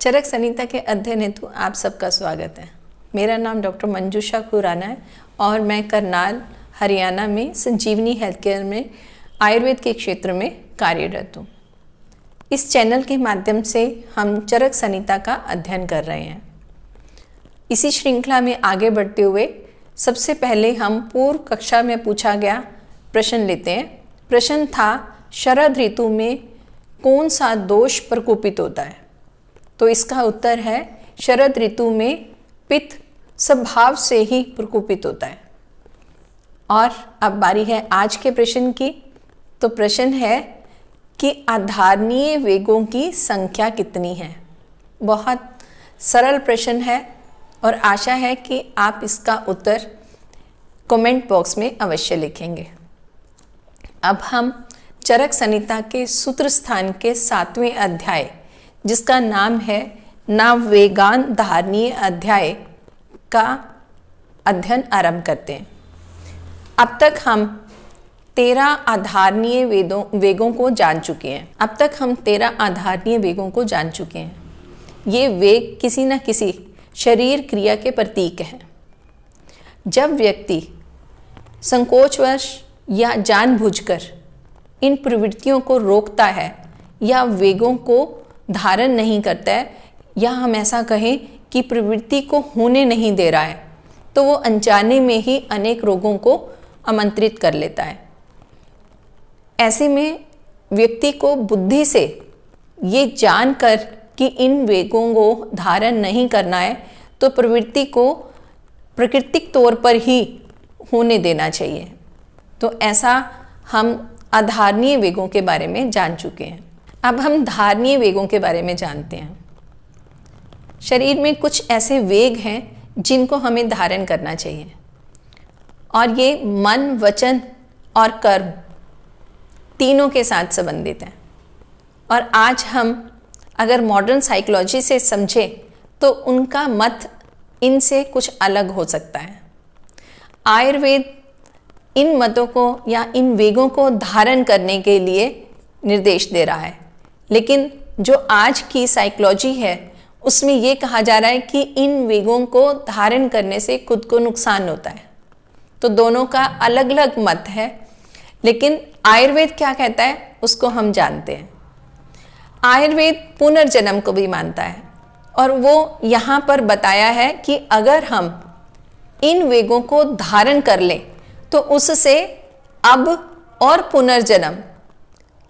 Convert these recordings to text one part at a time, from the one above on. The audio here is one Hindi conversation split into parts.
चरक संहिता के अध्ययन हेतु आप सबका स्वागत है। मेरा नाम डॉक्टर मंजूषा खुराना है और मैं करनाल हरियाणा में संजीवनी हेल्थ केयर में आयुर्वेद के क्षेत्र में कार्यरत हूँ। इस चैनल के माध्यम से हम चरक संहिता का अध्ययन कर रहे हैं। इसी श्रृंखला में आगे बढ़ते हुए सबसे पहले हम पूर्व कक्षा में पूछा गया प्रश्न लेते हैं। प्रश्न था, शरद ऋतु में कौन सा दोष प्रकोपित होता है? तो इसका उत्तर है, शरद ऋतु में पित्त स्वभाव से ही प्रकोपित होता है। और अब बारी है आज के प्रश्न की। तो प्रश्न है कि आधारणीय वेगों की संख्या कितनी है? बहुत सरल प्रश्न है और आशा है कि आप इसका उत्तर कमेंट बॉक्स में अवश्य लिखेंगे। अब हम चरक संहिता के सूत्र स्थान के 7वें अध्याय, जिसका नाम है नववेगान धारणीय अध्याय, का अध्ययन आरंभ करते हैं। अब तक हम 13 आधारणीय वेगों को जान चुके हैं। ये वेग किसी न किसी शरीर क्रिया के प्रतीक हैं। जब व्यक्ति संकोचवश या जानबूझकर इन प्रवृत्तियों को रोकता है या वेगों को धारण नहीं करता है, या हम ऐसा कहें कि प्रवृत्ति को होने नहीं दे रहा है, तो वो अनजाने में ही अनेक रोगों को आमंत्रित कर लेता है। ऐसे में व्यक्ति को बुद्धि से ये जानकर कि इन वेगों को धारण नहीं करना है, तो प्रवृत्ति को प्राकृतिक तौर पर ही होने देना चाहिए। तो ऐसा हम अधारणीय वेगों के बारे में जान चुके हैं। अब हम धारणीय वेगों के बारे में जानते हैं। शरीर में कुछ ऐसे वेग हैं जिनको हमें धारण करना चाहिए, और ये मन, वचन और कर्म तीनों के साथ संबंधित हैं। और आज हम अगर मॉडर्न साइकोलॉजी से समझें तो उनका मत इनसे कुछ अलग हो सकता है। आयुर्वेद इन मतों को या इन वेगों को धारण करने के लिए निर्देश दे रहा है, लेकिन जो आज की साइकोलॉजी है उसमें ये कहा जा रहा है कि इन वेगों को धारण करने से खुद को नुकसान होता है। तो दोनों का अलग अलग मत है, लेकिन आयुर्वेद क्या कहता है उसको हम जानते हैं। आयुर्वेद पुनर्जन्म को भी मानता है, और वो यहाँ पर बताया है कि अगर हम इन वेगों को धारण कर लें तो उससे अब और पुनर्जन्म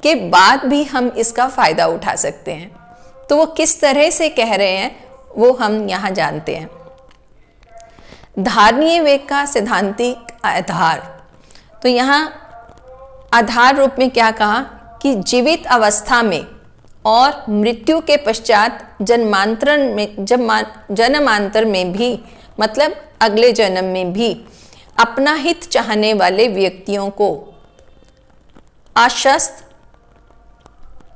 के बाद भी हम इसका फायदा उठा सकते हैं। तो वो किस तरह से कह रहे हैं वो हम यहाँ जानते हैं। धारणीय वेग का सैद्धांतिक आधार, तो यहाँ आधार रूप में क्या कहा कि जीवित अवस्था में और मृत्यु के पश्चात जन्मांतर में भी, मतलब अगले जन्म में भी अपना हित चाहने वाले व्यक्तियों को आशस्त,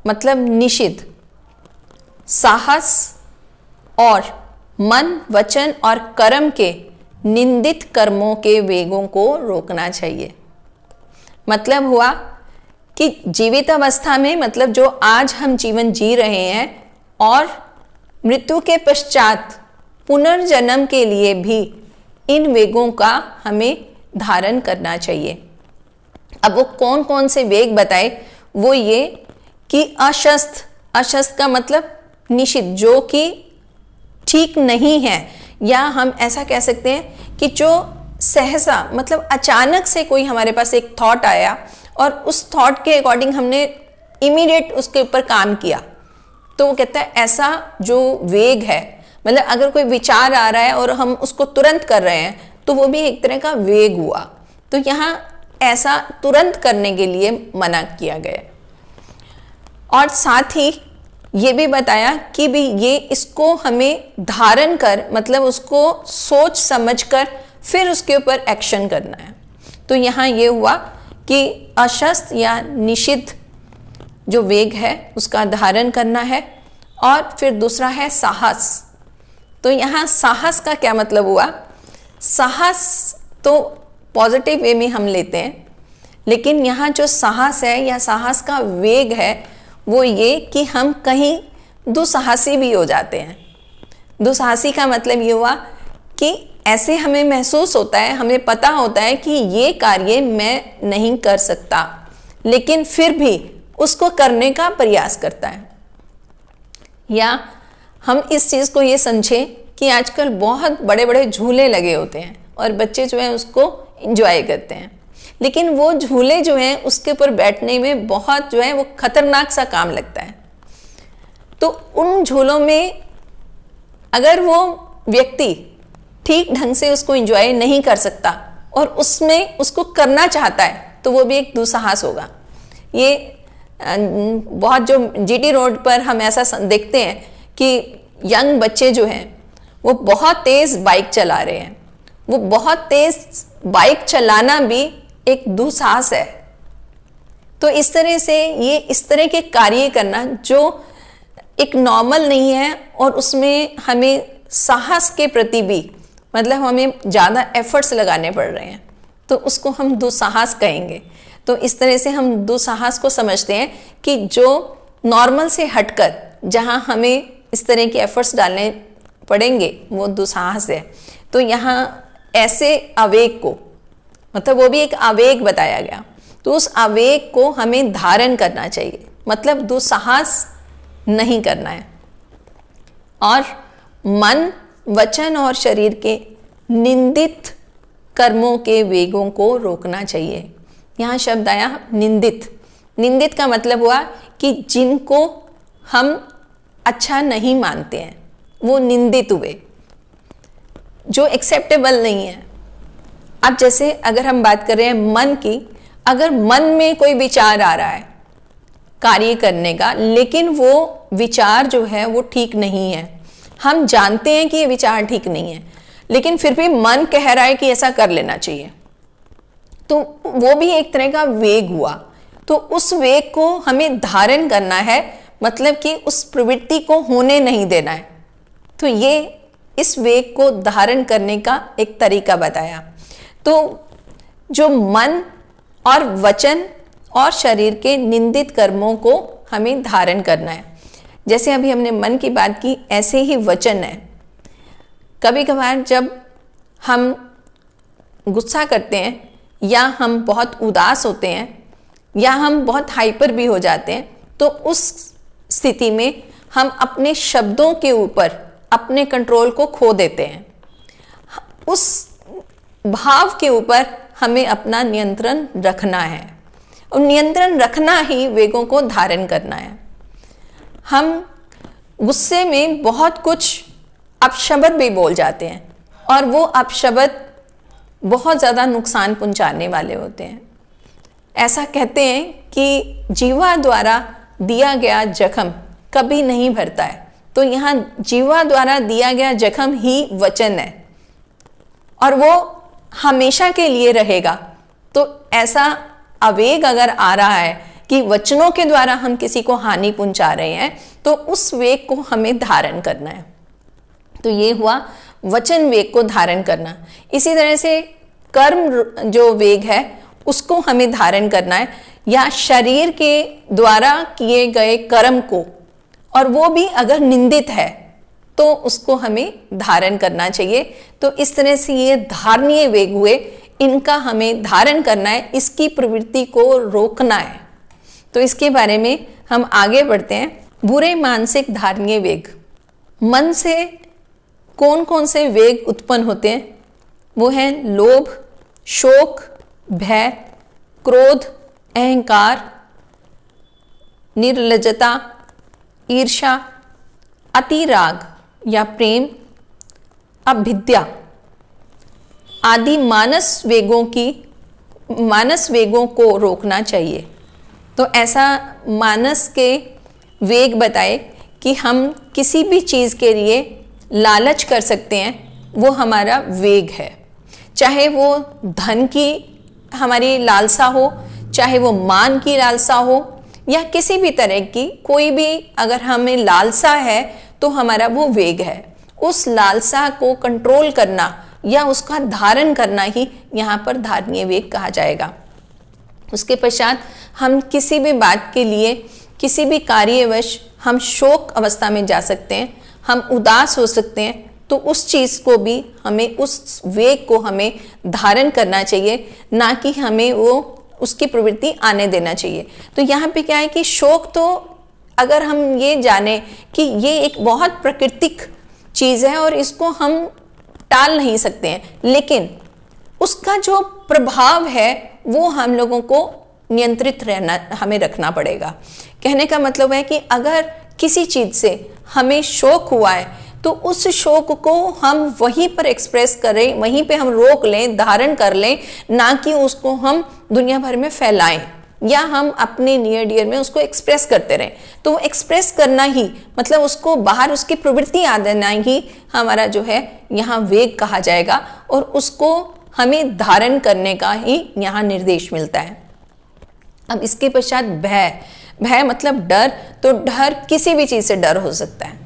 मतलब निषिद्ध, साहस और मन, वचन और कर्म के निंदित कर्मों के वेगों को रोकना चाहिए। मतलब हुआ कि जीवित अवस्था में, मतलब जो आज हम जीवन जी रहे हैं, और मृत्यु के पश्चात पुनर्जन्म के लिए भी इन वेगों का हमें धारण करना चाहिए। अब वो कौन कौन से वेग बताए? वो ये कि अशस्त, अशस्त का मतलब निषिद्ध, जो कि ठीक नहीं है, या हम ऐसा कह सकते हैं कि जो सहसा, मतलब अचानक से कोई हमारे पास एक थॉट आया और उस थॉट के अकॉर्डिंग हमने इमीडिएट उसके ऊपर काम किया, तो वो कहता है ऐसा जो वेग है, मतलब अगर कोई विचार आ रहा है और हम उसको तुरंत कर रहे हैं तो वो भी एक तरह का वेग हुआ। तो यहाँ ऐसा तुरंत करने के लिए मना किया गया। और साथ ही ये भी बताया कि भी ये इसको हमें धारण कर, मतलब उसको सोच समझ कर फिर उसके ऊपर एक्शन करना है। तो यहाँ ये हुआ कि अशस्त या निषिद्ध जो वेग है उसका धारण करना है। और फिर दूसरा है साहस। तो यहाँ साहस का क्या मतलब हुआ? साहस तो पॉजिटिव वे में हम लेते हैं, लेकिन यहाँ जो साहस है या साहस का वेग है वो ये कि हम कहीं दुस्साहसी भी हो जाते हैं। दुस्साहसी का मतलब ये हुआ कि ऐसे हमें महसूस होता है, हमें पता होता है कि ये कार्य मैं नहीं कर सकता, लेकिन फिर भी उसको करने का प्रयास करता है। या हम इस चीज़ को ये समझें कि आजकल बहुत बड़े बड़े झूले लगे होते हैं और बच्चे जो हैं उसको एंजॉय करते हैं, लेकिन वो झूले जो हैं उसके ऊपर बैठने में बहुत जो है वो खतरनाक सा काम लगता है। तो उन झूलों में अगर वो व्यक्ति ठीक ढंग से उसको एंजॉय नहीं कर सकता और उसमें उसको करना चाहता है तो वो भी एक दुस्साहस होगा। ये बहुत जो जीटी रोड पर हम ऐसा देखते हैं कि यंग बच्चे जो हैं वो बहुत तेज़ बाइक चला रहे हैं। वो बहुत तेज़ बाइक चलाना भी एक दुस्साहस है। तो इस तरह से ये इस तरह के कार्य करना जो एक नॉर्मल नहीं है और उसमें हमें साहस के प्रति भी मतलब हमें ज़्यादा एफर्ट्स लगाने पड़ रहे हैं, तो उसको हम दुस्साहस कहेंगे। तो इस तरह से हम दुस्साहस को समझते हैं कि जो नॉर्मल से हटकर जहाँ हमें इस तरह के एफर्ट्स डालने पड़ेंगे वो दुस्साहस है। तो यहाँ ऐसे आवेग को मतलब वो भी एक आवेग बताया गया, तो उस आवेग को हमें धारण करना चाहिए, मतलब दुस्साहस नहीं करना है। और मन, वचन और शरीर के निंदित कर्मों के वेगों को रोकना चाहिए। यहाँ शब्द आया निंदित। निंदित का मतलब हुआ कि जिनको हम अच्छा नहीं मानते हैं वो निंदित हुए, जो एक्सेप्टेबल नहीं है। अब जैसे अगर हम बात कर रहे हैं मन की, अगर मन में कोई विचार आ रहा है कार्य करने का, लेकिन वो विचार जो है वो ठीक नहीं है, हम जानते हैं कि ये विचार ठीक नहीं है, लेकिन फिर भी मन कह रहा है कि ऐसा कर लेना चाहिए, तो वो भी एक तरह का वेग हुआ। तो उस वेग को हमें धारण करना है, मतलब कि उस प्रवृत्ति को होने नहीं देना है। तो ये इस वेग को धारण करने का एक तरीका बताया। तो जो मन और वचन और शरीर के निंदित कर्मों को हमें धारण करना है। जैसे अभी हमने मन की बात की, ऐसे ही वचन है। कभी कभार जब हम गुस्सा करते हैं या हम बहुत उदास होते हैं या हम बहुत हाइपर भी हो जाते हैं, तो उस स्थिति में हम अपने शब्दों के ऊपर अपने कंट्रोल को खो देते हैं। उस भाव के ऊपर हमें अपना नियंत्रण रखना है, और नियंत्रण रखना ही वेगों को धारण करना है। हम गुस्से में बहुत कुछ अपशब्द भी बोल जाते हैं और वो अपशब्द बहुत ज़्यादा नुकसान पहुंचाने वाले होते हैं। ऐसा कहते हैं कि जीवा द्वारा दिया गया जख्म कभी नहीं भरता है। तो यहाँ जीवा द्वारा दिया गया जख्म ही वचन है और वो हमेशा के लिए रहेगा। तो ऐसा आवेग अगर आ रहा है कि वचनों के द्वारा हम किसी को हानि पहुंचा रहे हैं, तो उस वेग को हमें धारण करना है। तो ये हुआ वचन वेग को धारण करना। इसी तरह से कर्म जो वेग है उसको हमें धारण करना है, या शरीर के द्वारा किए गए कर्म को, और वो भी अगर निंदित है तो उसको हमें धारण करना चाहिए। तो इस तरह से ये धारणीय वेग हुए, इनका हमें धारण करना है, इसकी प्रवृत्ति को रोकना है। तो इसके बारे में हम आगे बढ़ते हैं। बुरे मानसिक धारणीय वेग। मन से कौन कौन से वेग उत्पन्न होते हैं? वो हैं लोभ, शोक, भय, क्रोध, अहंकार, निर्लज्जता, ईर्ष्या, अतिराग या प्रेम, अभिद्या आदि मानस वेगों को रोकना चाहिए। तो ऐसा मानस के वेग बताए कि हम किसी भी चीज़ के लिए लालच कर सकते हैं, वो हमारा वेग है। चाहे वो धन की हमारी लालसा हो, चाहे वो मान की लालसा हो, या किसी भी तरह की कोई भी अगर हमें लालसा है तो हमारा वो वेग है। उस लालसा को कंट्रोल करना या उसका धारण करना ही यहाँ पर धारणीय वेग कहा जाएगा। उसके पश्चात हम किसी भी बात के लिए, किसी भी कार्यवश हम शोक अवस्था में जा सकते हैं, हम उदास हो सकते हैं, तो उस चीज़ को भी हमें, उस वेग को हमें धारण करना चाहिए, ना कि हमें वो उसकी प्रवृत्ति आने देना चाहिए। तो यहाँ पे क्या है कि शोक तो अगर हम ये जाने कि ये एक बहुत प्राकृतिक चीज़ है और इसको हम टाल नहीं सकते हैं, लेकिन उसका जो प्रभाव है वो हम लोगों को नियंत्रित रहना, हमें रखना पड़ेगा। कहने का मतलब है कि अगर किसी चीज़ से हमें शोक हुआ है तो उस शोक को हम वहीं पर एक्सप्रेस करें, वहीं पे हम रोक लें, धारण कर लें, ना कि उसको हम दुनिया भर में फैलाएं या हम अपने नियर डियर में उसको एक्सप्रेस करते रहें। तो वो एक्सप्रेस करना ही मतलब उसको बाहर उसकी प्रवृत्ति आ देना ही हमारा जो है यहाँ वेग कहा जाएगा, और उसको हमें धारण करने का ही यहाँ निर्देश मिलता है। अब इसके पश्चात भय। भय मतलब डर। तो डर किसी भी चीज़ से डर हो सकता है,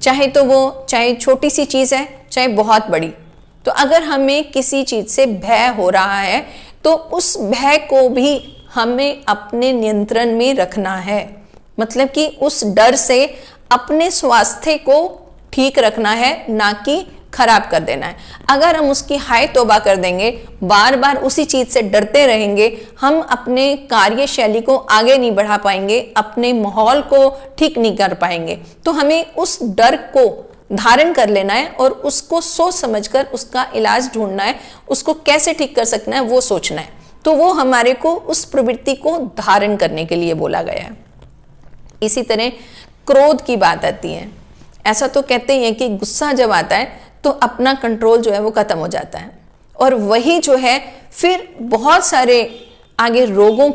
चाहे छोटी सी चीज़ है, चाहे बहुत बड़ी। तो अगर हमें किसी चीज़ से भय हो रहा है तो उस भय को भी हमें अपने नियंत्रण में रखना है, मतलब कि उस डर से अपने स्वास्थ्य को ठीक रखना है, ना कि खराब कर देना है। अगर हम उसकी हाय तौबा कर देंगे, बार बार उसी चीज से डरते रहेंगे, हम अपने कार्यशैली को आगे नहीं बढ़ा पाएंगे, अपने माहौल को ठीक नहीं कर पाएंगे। तो हमें उस डर को धारण कर लेना है और उसको सोच समझकर उसका इलाज ढूंढना है, उसको कैसे ठीक कर सकना है वो सोचना है। तो वो हमारे को उस प्रवृत्ति को धारण करने के लिए बोला गया है। इसी तरह क्रोध की बात आती है। ऐसा तो कहते ही है कि गुस्सा जब आता है तो अपना कंट्रोल जो है वो खत्म हो जाता है, और वही जो है फिर बहुत सारे आगे रोगों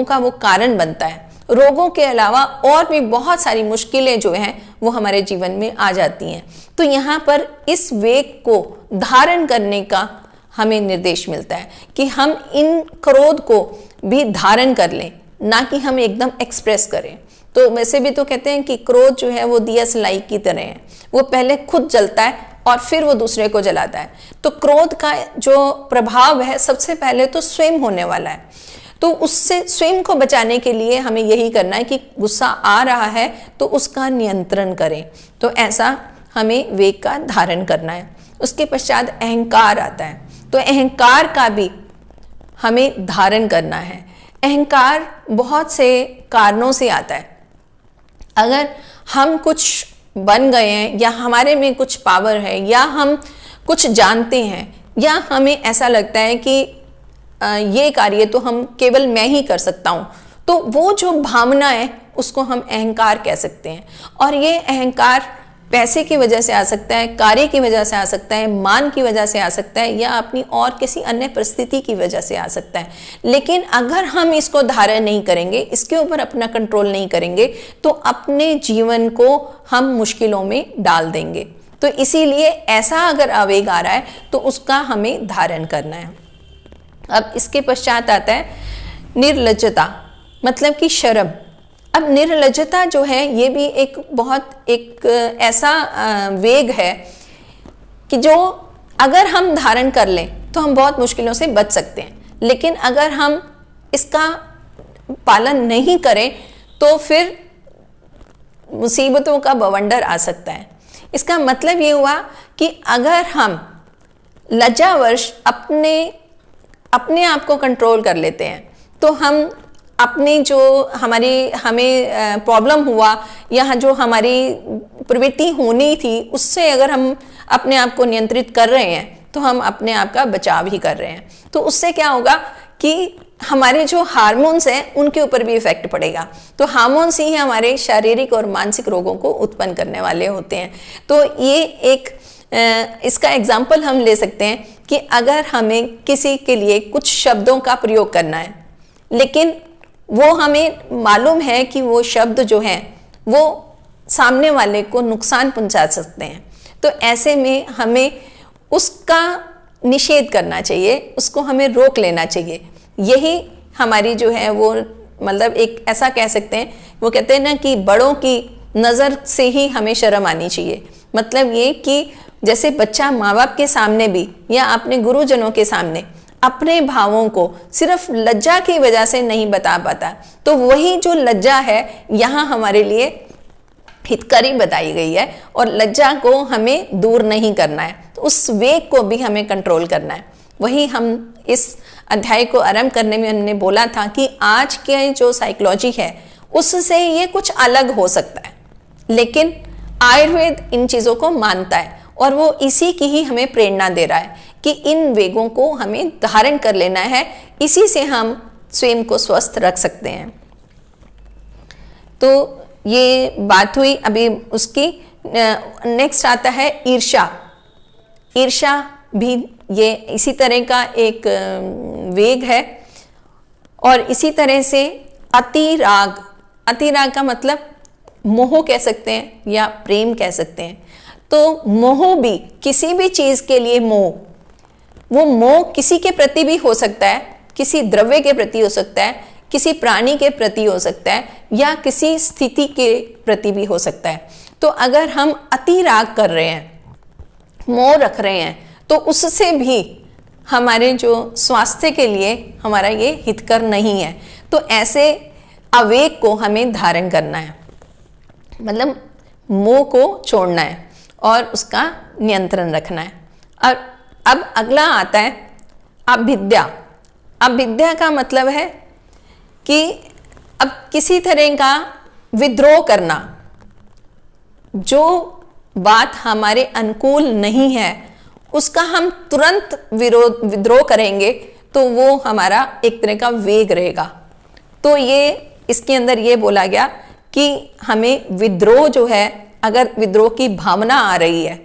का वो कारण बनता है। रोगों के अलावा और भी बहुत सारी मुश्किलें जो हैं वो हमारे जीवन में आ जाती हैं। तो यहाँ पर इस वेग को धारण करने का हमें निर्देश मिलता है कि हम इन क्रोध को भी धारण कर लें, ना कि हम एकदम एक्सप्रेस करें। तो वैसे भी तो कहते हैं कि क्रोध जो है वो दिया सलाई की तरह है, वो पहले खुद जलता है और फिर वो दूसरे को जलाता है। तो क्रोध का जो प्रभाव है सबसे पहले तो स्वयं होने वाला है। तो उससे स्वयं को बचाने के लिए हमें यही करना है कि गुस्सा आ रहा है तो उसका नियंत्रण करें। तो ऐसा हमें वेग का धारण करना है। उसके पश्चात अहंकार आता है। तो अहंकार का भी हमें धारण करना है। अहंकार बहुत से कारणों से आता है। अगर हम कुछ बन गए हैं या हमारे में कुछ पावर है या हम कुछ जानते हैं या हमें ऐसा लगता है कि ये कार्य तो हम केवल मैं ही कर सकता हूँ, तो वो जो भावना है उसको हम अहंकार कह सकते हैं। और ये अहंकार पैसे की वजह से आ सकता है, कार्य की वजह से आ सकता है, मान की वजह से आ सकता है, या अपनी और किसी अन्य परिस्थिति की वजह से आ सकता है। लेकिन अगर हम इसको धारण नहीं करेंगे, इसके ऊपर अपना कंट्रोल नहीं करेंगे, तो अपने जीवन को हम मुश्किलों में डाल देंगे। तो इसीलिए ऐसा अगर आवेग आ रहा है तो उसका हमें धारण करना है। अब इसके पश्चात आता है निर्लज्जता, मतलब कि शर्म। अब निर्लज्जता जो है ये भी एक ऐसा वेग है कि जो अगर हम धारण कर लें तो हम बहुत मुश्किलों से बच सकते हैं, लेकिन अगर हम इसका पालन नहीं करें तो फिर मुसीबतों का बवंडर आ सकता है। इसका मतलब ये हुआ कि अगर हम लज्जावश अपने आप को कंट्रोल कर लेते हैं तो हम अपनी जो हमें प्रॉब्लम हुआ या जो हमारी प्रवृत्ति होनी थी उससे अगर हम अपने आप को नियंत्रित कर रहे हैं तो हम अपने आप का बचाव ही कर रहे हैं। तो उससे क्या होगा कि हमारे जो हार्मोन्स हैं उनके ऊपर भी इफेक्ट पड़ेगा। तो हार्मोन्स ही हमारे शारीरिक और मानसिक रोगों को उत्पन्न करने वाले होते हैं। तो ये इसका एग्जाम्पल हम ले सकते हैं कि अगर हमें किसी के लिए कुछ शब्दों का प्रयोग करना है, लेकिन वो हमें मालूम है कि वो शब्द जो हैं वो सामने वाले को नुकसान पहुंचा सकते हैं, तो ऐसे में हमें उसका निषेध करना चाहिए, उसको हमें रोक लेना चाहिए। यही हमारी जो है वो मतलब एक ऐसा कह सकते हैं, वो कहते हैं ना कि बड़ों की नज़र से ही हमें शर्म आनी चाहिए। मतलब ये कि जैसे बच्चा माँ बाप के सामने भी या अपने गुरुजनों के सामने अपने भावों को सिर्फ लज्जा की वजह से नहीं बता पाता, तो वही जो लज्जा है यहाँ हमारे लिए हितकारी बताई गई है, और लज्जा को हमें दूर नहीं करना है, तो उस वेग को भी हमें कंट्रोल करना है। वही हम इस अध्याय को आरंभ करने में हमने बोला था कि आज के जो साइकोलॉजी है उससे ये कुछ अलग हो सकता है, लेकिन आयुर्वेद इन चीज़ों को मानता है और वो इसी की ही हमें प्रेरणा दे रहा है कि इन वेगों को हमें धारण कर लेना है, इसी से हम स्वयं को स्वस्थ रख सकते हैं। तो ये बात हुई। अभी उसकी नेक्स्ट आता है ईर्ष्या। ईर्ष्या भी ये इसी तरह का एक वेग है, और इसी तरह से अतिराग। अतिराग का मतलब मोह कह सकते हैं या प्रेम कह सकते हैं। तो मोह भी, किसी भी चीज़ के लिए मोह, वो मोह किसी के प्रति भी हो सकता है, किसी द्रव्य के प्रति हो सकता है, किसी प्राणी के प्रति हो सकता है, या किसी स्थिति के प्रति भी हो सकता है। तो अगर हम अतिराग कर रहे हैं, मोह रख रहे हैं, तो उससे भी हमारे जो स्वास्थ्य के लिए हमारा ये हितकर नहीं है। तो ऐसे आवेग को हमें धारण करना है, मतलब मोह को छोड़ना है और उसका नियंत्रण रखना है। और अब अगला आता है अभिद्या। अभिद्या का मतलब है कि अब किसी तरह का विद्रोह करना, जो बात हमारे अनुकूल नहीं है उसका हम तुरंत विद्रोह करेंगे, तो वो हमारा एक तरह का वेग रहेगा। तो ये इसके अंदर ये बोला गया कि हमें विद्रोह जो है, अगर विद्रोह की भावना आ रही है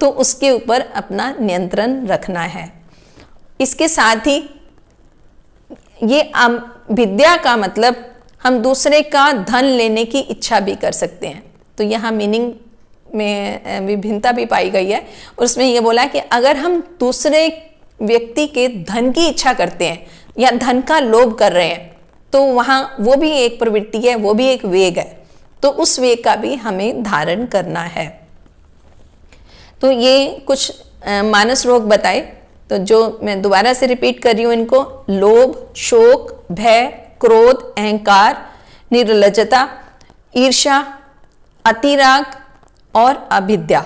तो उसके ऊपर अपना नियंत्रण रखना है। इसके साथ ही ये अभिद्या का मतलब हम दूसरे का धन लेने की इच्छा भी कर सकते हैं। तो यहाँ मीनिंग में विभिन्नता भी पाई गई है, और उसमें ये बोला कि अगर हम दूसरे व्यक्ति के धन की इच्छा करते हैं या धन का लोभ कर रहे हैं, तो वहाँ वो भी एक प्रवृत्ति है, वो भी एक वेग है। तो उस वेग का भी हमें धारण करना है। तो ये कुछ मानस रोग बताए, तो जो मैं दोबारा से रिपीट कर रही हूँ इनको: लोभ, शोक, भय, क्रोध, अहंकार, निर्लज्जता, ईर्ष्या, अतिराग और अभिद्या।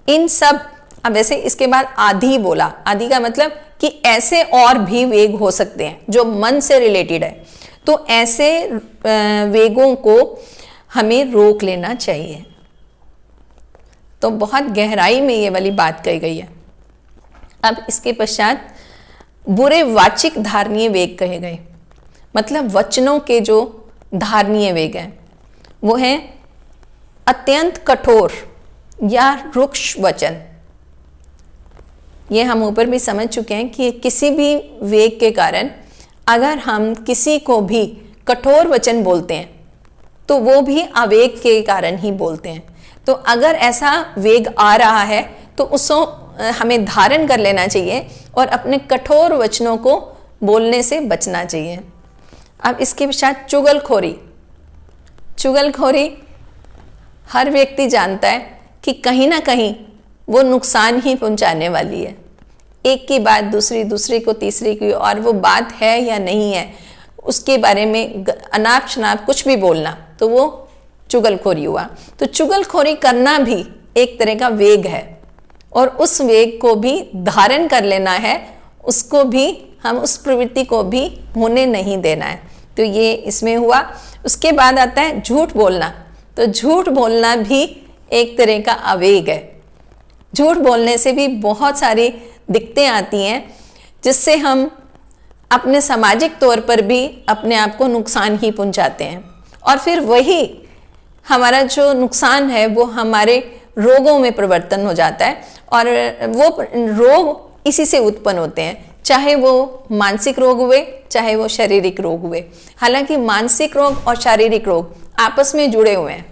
इन सब, अब वैसे इसके बाद आदि बोला। आदि का मतलब कि ऐसे और भी वेग हो सकते हैं जो मन से रिलेटेड है। तो ऐसे वेगों को हमें रोक लेना चाहिए। तो बहुत गहराई में ये वाली बात कही गई है। अब इसके पश्चात बुरे वाचिक धारणीय वेग कहे गए, मतलब वचनों के जो धारणीय वेग हैं वो हैं अत्यंत कठोर या रुक्ष वचन। ये हम ऊपर भी समझ चुके हैं कि किसी भी वेग के कारण अगर हम किसी को भी कठोर वचन बोलते हैं तो वो भी आवेग के कारण ही बोलते हैं। तो अगर ऐसा वेग आ रहा है तो उसको हमें धारण कर लेना चाहिए और अपने कठोर वचनों को बोलने से बचना चाहिए। अब इसके पश्चात चुगलखोरी। चुगलखोरी हर व्यक्ति जानता है कि कहीं ना कहीं वो नुकसान ही पहुंचाने वाली है। एक की बात दूसरी, दूसरी को तीसरी की, और वो बात है या नहीं है उसके बारे में अनाप शनाप कुछ भी बोलना, तो वो चुगलखोरी हुआ। तो चुगलखोरी करना भी एक तरह का वेग है, और उस वेग को भी धारण कर लेना है, उसको भी हम उस प्रवृत्ति को भी होने नहीं देना है। तो ये इसमें हुआ। उसके बाद आता है झूठ बोलना। तो झूठ बोलना भी एक तरह का आवेग है। झूठ बोलने से भी बहुत सारी दिक्कतें आती हैं, जिससे हम अपने सामाजिक तौर पर भी अपने आप को नुकसान ही पहुंचाते हैं, और फिर वही हमारा जो नुकसान है वो हमारे रोगों में परिवर्तन हो जाता है, और वो रोग इसी से उत्पन्न होते हैं, चाहे वो मानसिक रोग हुए चाहे वो शारीरिक रोग हुए। हालांकि मानसिक रोग और शारीरिक रोग आपस में जुड़े हुए हैं।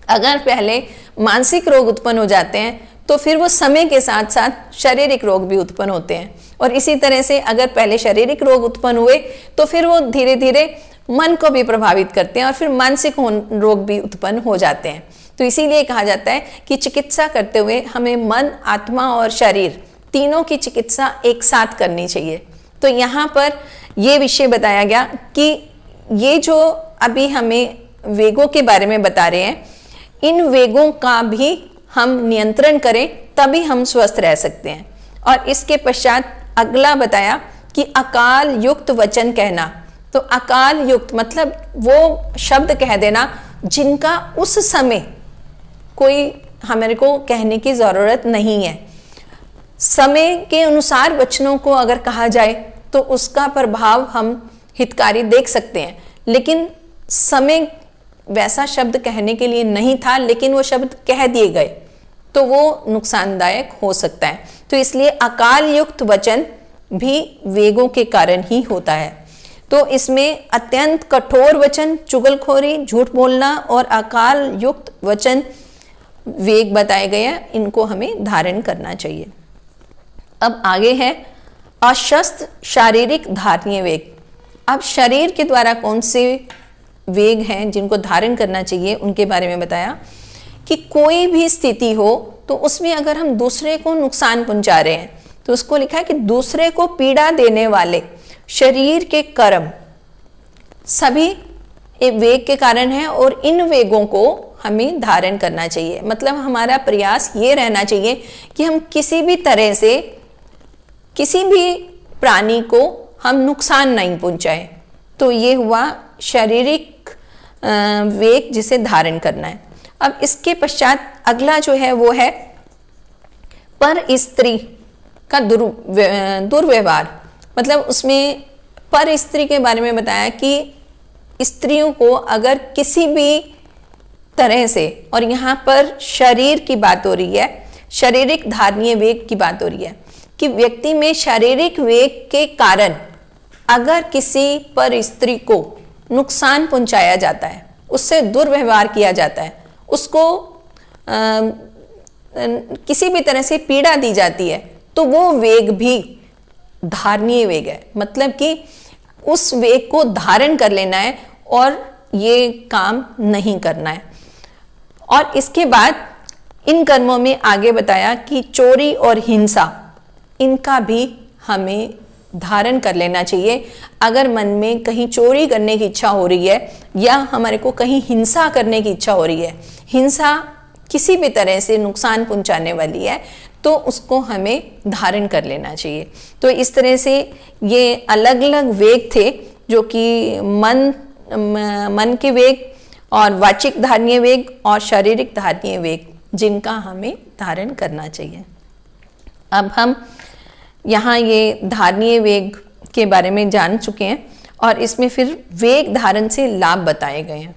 अगर पहले मानसिक रोग उत्पन्न हो जाते हैं तो फिर वो समय के साथ साथ शारीरिक रोग भी उत्पन्न होते हैं, और इसी तरह से अगर पहले शारीरिक रोग उत्पन्न हुए तो फिर वो धीरे धीरे मन को भी प्रभावित करते हैं, और फिर मानसिक रोग भी उत्पन्न हो जाते हैं। तो इसीलिए कहा जाता है कि चिकित्सा करते हुए हमें मन, आत्मा और शरीर तीनों की चिकित्सा एक साथ करनी चाहिए। तो यहाँ पर ये विषय बताया गया कि ये जो अभी हमें वेगों के बारे में बता रहे हैं, इन वेगों का भी हम नियंत्रण करें तभी हम स्वस्थ रह सकते हैं। और इसके पश्चात अगला बताया कि अकाल युक्त वचन कहना। तो अकाल युक्त मतलब वो शब्द कह देना जिनका उस समय कोई हमारे को कहने की ज़रूरत नहीं है। समय के अनुसार वचनों को अगर कहा जाए तो उसका प्रभाव हम हितकारी देख सकते हैं, लेकिन समय वैसा शब्द कहने के लिए नहीं था, लेकिन वो शब्द कह दिए गए तो वो नुकसानदायक हो सकता है। तो इसलिए अकाल युक्त वचन भी वेगों के कारण ही होता है। तो इसमें अत्यंत कठोर वचन, चुगलखोरी, झूठ बोलना और अकाल युक्त वचन वेग बताए गए हैं, इनको हमें धारण करना चाहिए। अब आगे है अशस्त्र शारीरिक धारणीय वेग। अब शरीर के द्वारा कौन से वेग हैं जिनको धारण करना चाहिए उनके बारे में बताया कि कोई भी स्थिति हो तो उसमें अगर हम दूसरे को नुकसान पहुंचा रहे हैं तो उसको लिखा है कि दूसरे को पीड़ा देने वाले शरीर के कर्म सभी एक वेग के कारण है और इन वेगों को हमें धारण करना चाहिए। मतलब हमारा प्रयास ये रहना चाहिए कि हम किसी भी तरह से किसी भी प्राणी को हम नुकसान नहीं पहुंचाएं। तो ये हुआ शारीरिक वेग जिसे धारण करना है। अब इसके पश्चात अगला जो है वो है पर स्त्री का दुर्व्यवहार। मतलब उसमें पर स्त्री के बारे में बताया कि स्त्रियों को अगर किसी भी तरह से, और यहाँ पर शरीर की बात हो रही है, शारीरिक धारणीय वेग की बात हो रही है कि व्यक्ति में शारीरिक वेग के कारण अगर किसी पर स्त्री को नुकसान पहुंचाया जाता है, उससे दुर्व्यवहार किया जाता है, उसको किसी भी तरह से पीड़ा दी जाती है, तो वो वेग भी धारणीय वेग है। मतलब कि उस वेग को धारण कर लेना है और ये काम नहीं करना है। और इसके बाद इन कर्मों में आगे बताया कि चोरी और हिंसा, इनका भी हमें धारण कर लेना चाहिए। अगर मन में कहीं चोरी करने की इच्छा हो रही है या हमारे को कहीं हिंसा करने की इच्छा हो रही है, हिंसा किसी भी तरह से नुकसान पहुंचाने वाली है, तो उसको हमें धारण कर लेना चाहिए। तो इस तरह से ये अलग अलग वेग थे जो कि मन के वेग और वाचिक धारणीय वेग और शारीरिक धारणीय वेग, जिनका हमें धारण करना चाहिए। अब हम यहाँ ये धारणीय वेग के बारे में जान चुके हैं और इसमें फिर वेग धारण से लाभ बताए गए हैं।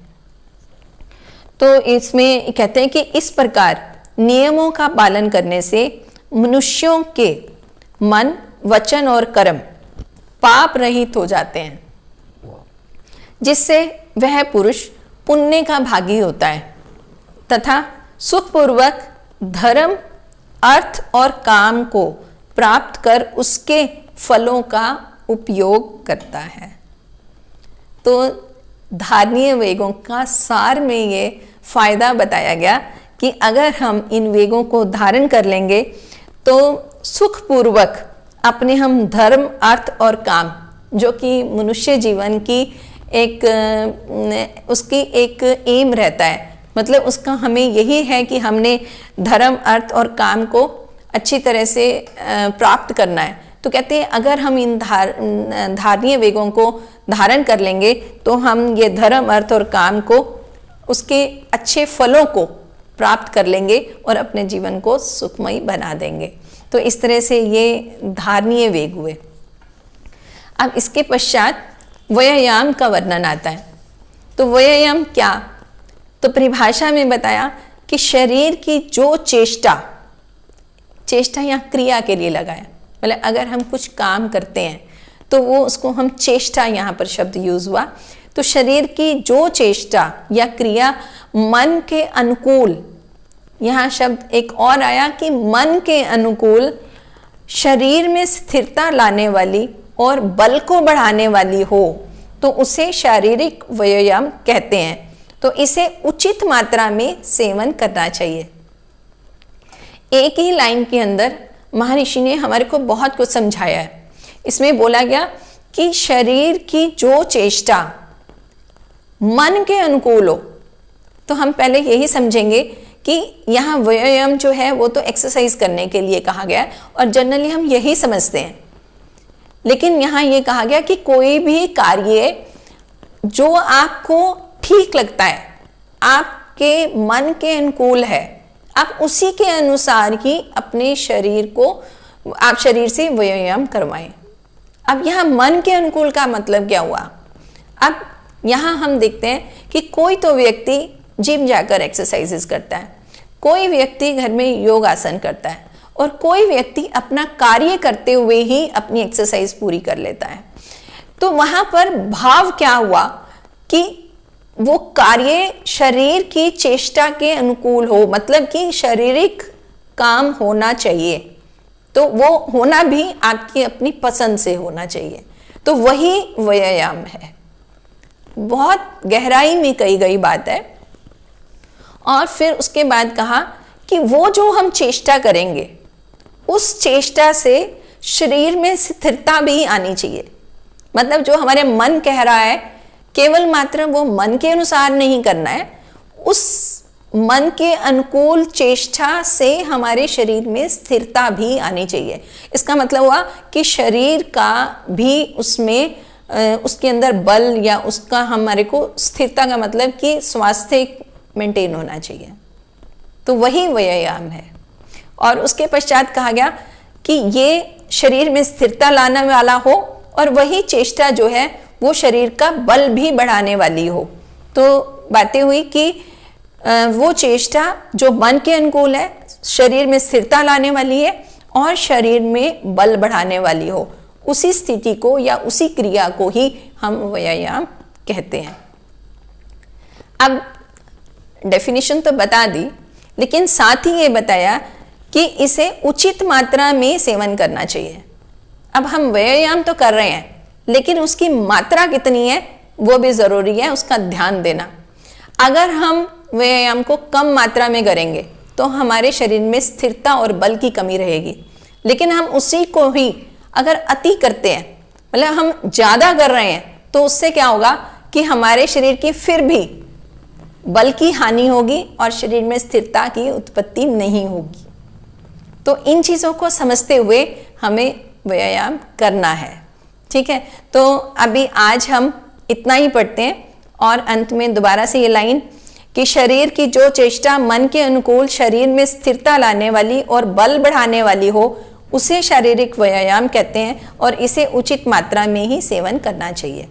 तो इसमें कहते हैं कि इस प्रकार नियमों का पालन करने से मनुष्यों के मन, वचन और कर्म पाप रहित हो जाते हैं, जिससे वह पुरुष पुण्य का भागी होता है तथा सुखपूर्वक धर्म, अर्थ और काम को प्राप्त कर उसके फलों का उपयोग करता है। तो धारणीय वेगों का सार में ये फायदा बताया गया कि अगर हम इन वेगों को धारण कर लेंगे तो सुखपूर्वक अपने हम धर्म, अर्थ और काम, जो कि मनुष्य जीवन की उसकी एक एम रहता है, मतलब उसका हमें यही है कि हमने धर्म, अर्थ और काम को अच्छी तरह से प्राप्त करना है। तो कहते हैं अगर हम इन धारणीय वेगों को धारण कर लेंगे तो हम ये धर्म, अर्थ और काम को, उसके अच्छे फलों को प्राप्त कर लेंगे और अपने जीवन को सुखमय बना देंगे। तो इस तरह से ये धारणीय वेग हुए। अब इसके पश्चात व्यायाम का वर्णन आता है। तो व्यायाम क्या? तो परिभाषा में बताया कि शरीर की जो चेष्टा यहाँ क्रिया के लिए लगाया, मतलब अगर हम कुछ काम करते हैं तो वो उसको हम चेष्टा, यहाँ पर शब्द यूज हुआ। तो शरीर की जो चेष्टा या क्रिया मन के अनुकूल, यहाँ शब्द एक और आया कि मन के अनुकूल, शरीर में स्थिरता लाने वाली और बल को बढ़ाने वाली हो, तो उसे शारीरिक व्यायाम कहते हैं। तो इसे उचित मात्रा में सेवन करना चाहिए। एक ही लाइन के अंदर महर्षि ने हमारे को बहुत कुछ समझाया है। इसमें बोला गया कि शरीर की जो चेष्टा मन के अनुकूल हो, तो हम पहले यही समझेंगे कि यहाँ व्यायाम जो है वो तो एक्सरसाइज करने के लिए कहा गया है और जनरली हम यही समझते हैं। लेकिन यहाँ ये कहा गया कि कोई भी कार्य जो आपको ठीक लगता है, आपके मन के अनुकूल है, आप उसी के अनुसार ही अपने शरीर को, आप शरीर से व्यायाम करवाएं। अब यहाँ मन के अनुकूल का मतलब क्या हुआ? अब यहाँ हम देखते हैं कि कोई तो व्यक्ति जिम जाकर एक्सरसाइजेस करता है, कोई व्यक्ति घर में योग आसन करता है और कोई व्यक्ति अपना कार्य करते हुए ही अपनी एक्सरसाइज पूरी कर लेता है। तो वहां पर भाव क्या हुआ कि वो कार्य शरीर की चेष्टा के अनुकूल हो, मतलब कि शारीरिक काम होना चाहिए, तो वो होना भी आपकी अपनी पसंद से होना चाहिए। तो वही व्यायाम है। बहुत गहराई में कही गई बात है। और फिर उसके बाद कहा कि वो जो हम चेष्टा करेंगे उस चेष्टा से शरीर में स्थिरता भी आनी चाहिए। मतलब जो हमारे मन कह रहा है, केवल मात्र वो मन के अनुसार नहीं करना है, उस मन के अनुकूल चेष्टा से हमारे शरीर में स्थिरता भी आनी चाहिए। इसका मतलब हुआ कि शरीर का भी उसमें उसके अंदर बल या उसका हमारे को स्थिरता का मतलब कि स्वास्थ्य मेंटेन होना चाहिए। तो वही व्यायाम है। और उसके पश्चात कहा गया कि ये शरीर में स्थिरता लाने वाला हो और वही चेष्टा जो है वो शरीर का बल भी बढ़ाने वाली हो। तो बातें हुई कि वो चेष्टा जो मन के अनुकूल है, शरीर में स्थिरता लाने वाली है और शरीर में बल बढ़ाने वाली हो, उसी स्थिति को या उसी क्रिया को ही हम व्यायाम कहते हैं। अब डेफिनेशन तो बता दी, लेकिन साथ ही ये बताया कि इसे उचित मात्रा में सेवन करना चाहिए। अब हम व्यायाम तो कर रहे हैं, लेकिन उसकी मात्रा कितनी है वो भी ज़रूरी है, उसका ध्यान देना। अगर हम व्यायाम को कम मात्रा में करेंगे तो हमारे शरीर में स्थिरता और बल की कमी रहेगी। लेकिन हम उसी को ही अगर अति करते हैं, मतलब हम ज़्यादा कर रहे हैं, तो उससे क्या होगा कि हमारे शरीर की फिर भी बल की हानि होगी और शरीर में स्थिरता की उत्पत्ति नहीं होगी। तो इन चीज़ों को समझते हुए हमें व्यायाम करना है। ठीक है, तो अभी आज हम इतना ही पढ़ते हैं और अंत में दोबारा से ये लाइन कि शरीर की जो चेष्टा मन के अनुकूल, शरीर में स्थिरता लाने वाली और बल बढ़ाने वाली हो, उसे शारीरिक व्यायाम कहते हैं और इसे उचित मात्रा में ही सेवन करना चाहिए।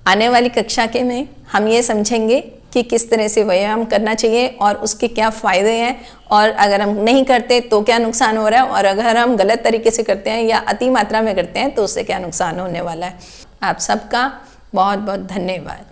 आने वाली कक्षा के में हम ये समझेंगे कि किस तरह से व्यायाम करना चाहिए और उसके क्या फ़ायदे हैं, और अगर हम नहीं करते तो क्या नुकसान हो रहा है, और अगर हम गलत तरीके से करते हैं या अति मात्रा में करते हैं तो उससे क्या नुकसान होने वाला है। आप सबका बहुत बहुत धन्यवाद।